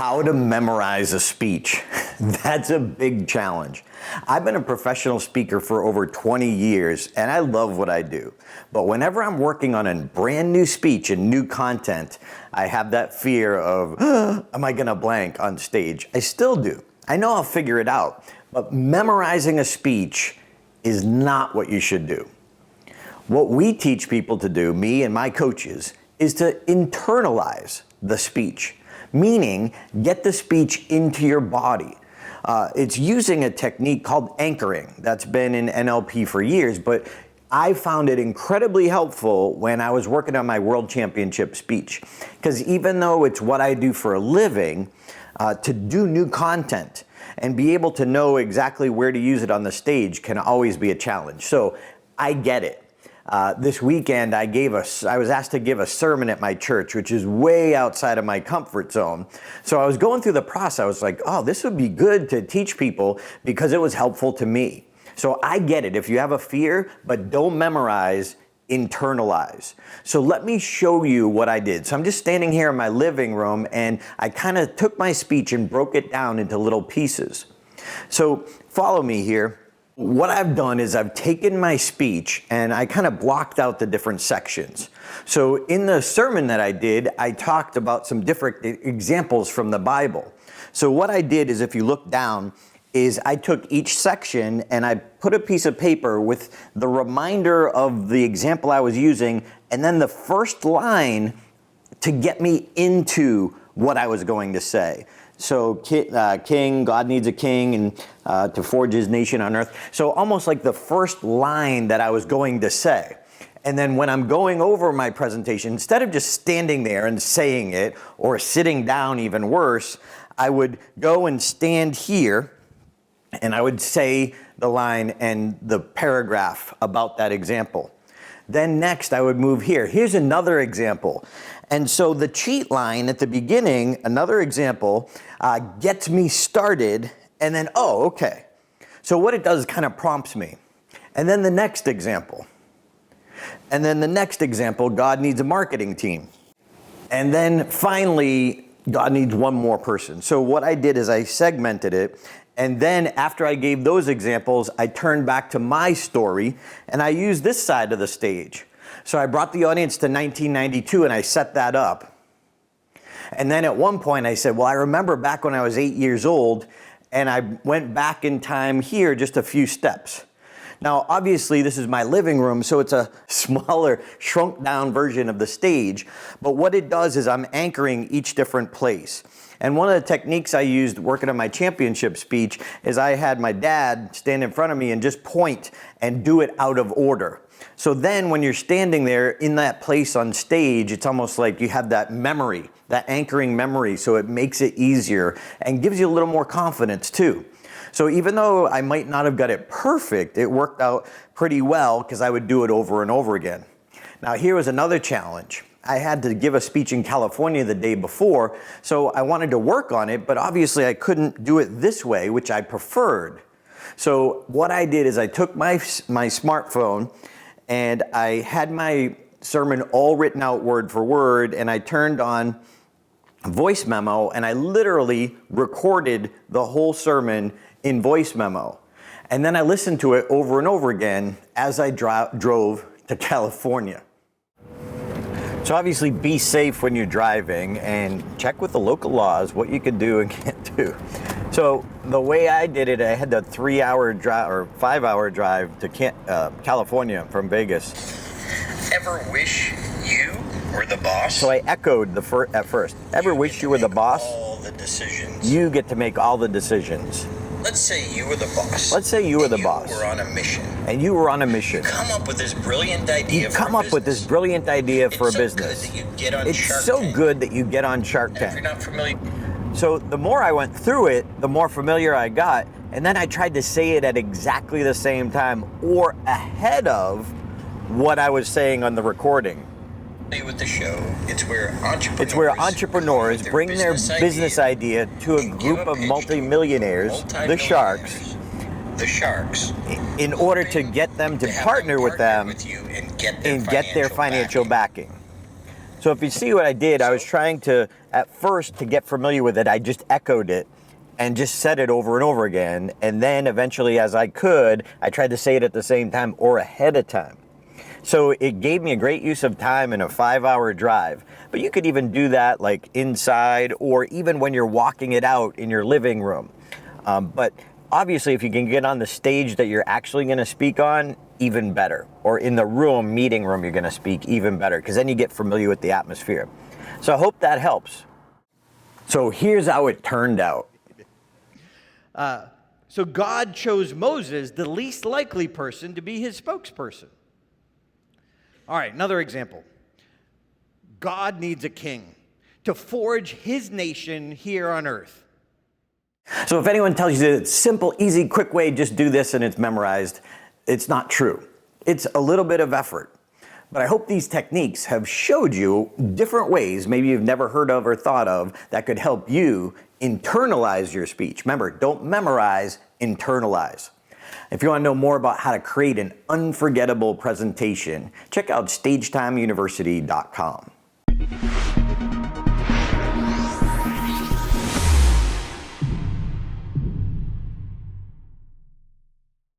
How to memorize a speech. That's a big challenge. I've been a professional speaker for over 20 years and I love what I do. But whenever I'm working on a brand new speech and new content, I have that fear of, am I gonna blank on stage? I still do. I know I'll figure it out, but memorizing a speech is not what you should do. What we teach people to do, me and my coaches, is to internalize the speech. Meaning, get the speech into your body. It's using a technique called anchoring that's been in NLP for years, but I found it incredibly helpful when I was working on my world championship speech. Because even though it's what I do for a living, to do new content and be able to know exactly where to use it on the stage can always be a challenge. So I get it. This weekend I was asked to give a sermon at my church, which is way outside of my comfort zone. So I was going through the process. I was like, oh, this would be good to teach people because it was helpful to me. So I get it. If you have a fear, but don't memorize, internalize. So let me show you what I did. So I'm just standing here in my living room and I kind of took my speech and broke it down into little pieces. So follow me here. What I've done is I've taken my speech and I kind of blocked out the different sections. So in the sermon that I did, I talked about some different examples from the Bible. So what I did is, if you look down, is I took each section and I put a piece of paper with the reminder of the example I was using and then the first line to get me into what I was going to say. So king, God needs a king and to forge his nation on earth. So almost like the first line that I was going to say. And then when I'm going over my presentation, instead of just standing there and saying it or sitting down, even worse, I would go and stand here and I would say the line and the paragraph about that example. Then next I would move here. Here's another example. And so the cheat line at the beginning, another example, gets me started and then, oh, okay. So what it does is kind of prompts me. And then the next example. And then the next example, God needs a marketing team. And then finally, God needs one more person. So what I did is I segmented it. And then after I gave those examples, I turned back to my story and I used this side of the stage. So I brought the audience to 1992 and I set that up. And then at one point I said, well, I remember back when I was 8 years old and I went back in time here just a few steps. Now, obviously this is my living room, so it's a smaller, shrunk down version of the stage. But what it does is I'm anchoring each different place. And one of the techniques I used working on my championship speech is I had my dad stand in front of me and just point and do it out of order. So then when you're standing there in that place on stage, it's almost like you have that memory, that anchoring memory, so it makes it easier and gives you a little more confidence too. So even though I might not have got it perfect, it worked out pretty well because I would do it over and over again. Now here was another challenge. I had to give a speech in California the day before, so I wanted to work on it, but obviously I couldn't do it this way, which I preferred. So what I did is I took my smartphone and I had my sermon all written out word for word, and I turned on voice memo and I literally recorded the whole sermon in voice memo. And then I listened to it over and over again as I drove to California. So obviously be safe when you're driving and check with the local laws what you can do and can't do. So the way I did it, I had a 3-hour drive or 5-hour drive to California from Vegas. Ever wish you were the boss? So I echoed at first. Ever wish you were the boss? All the decisions. You get to make all the decisions. Let's say you were the boss. Let's say you were the boss. You were on a mission. And you were on a mission. You come up with this brilliant idea You come up with this brilliant idea for a business. It's so good that you get on Shark Tank. It's so good that you get on Shark Tank. If you're not familiar. So the more I went through it, the more familiar I got. And then I tried to say it at exactly the same time or ahead of what I was saying on the recording. With the show, it's where entrepreneurs bring their business idea to a group of multimillionaires, the sharks, in order to get them to partner with them and get their financial backing. So if you see what I did, I was trying to, at first, to get familiar with it, I just echoed it and just said it over and over again. And then eventually, as I could, I tried to say it at the same time or ahead of time. So it gave me a great use of time in a 5-hour drive. But you could even do that like inside or even when you're walking it out in your living room. But obviously, if you can get on the stage that you're actually going to speak on, even better. Or in the room, meeting room, you're going to speak, even better, because then you get familiar with the atmosphere. So I hope that helps. So here's how it turned out. So God chose Moses, the least likely person, to be his spokesperson. All right, another example. God needs a king to forge his nation here on earth. So if anyone tells you that it's simple, easy, quick way, just do this and it's memorized, it's not true. It's a little bit of effort. But I hope these techniques have showed you different ways maybe you've never heard of or thought of that could help you internalize your speech. Remember, don't memorize, internalize. If you want to know more about how to create an unforgettable presentation, check out stagetimeuniversity.com.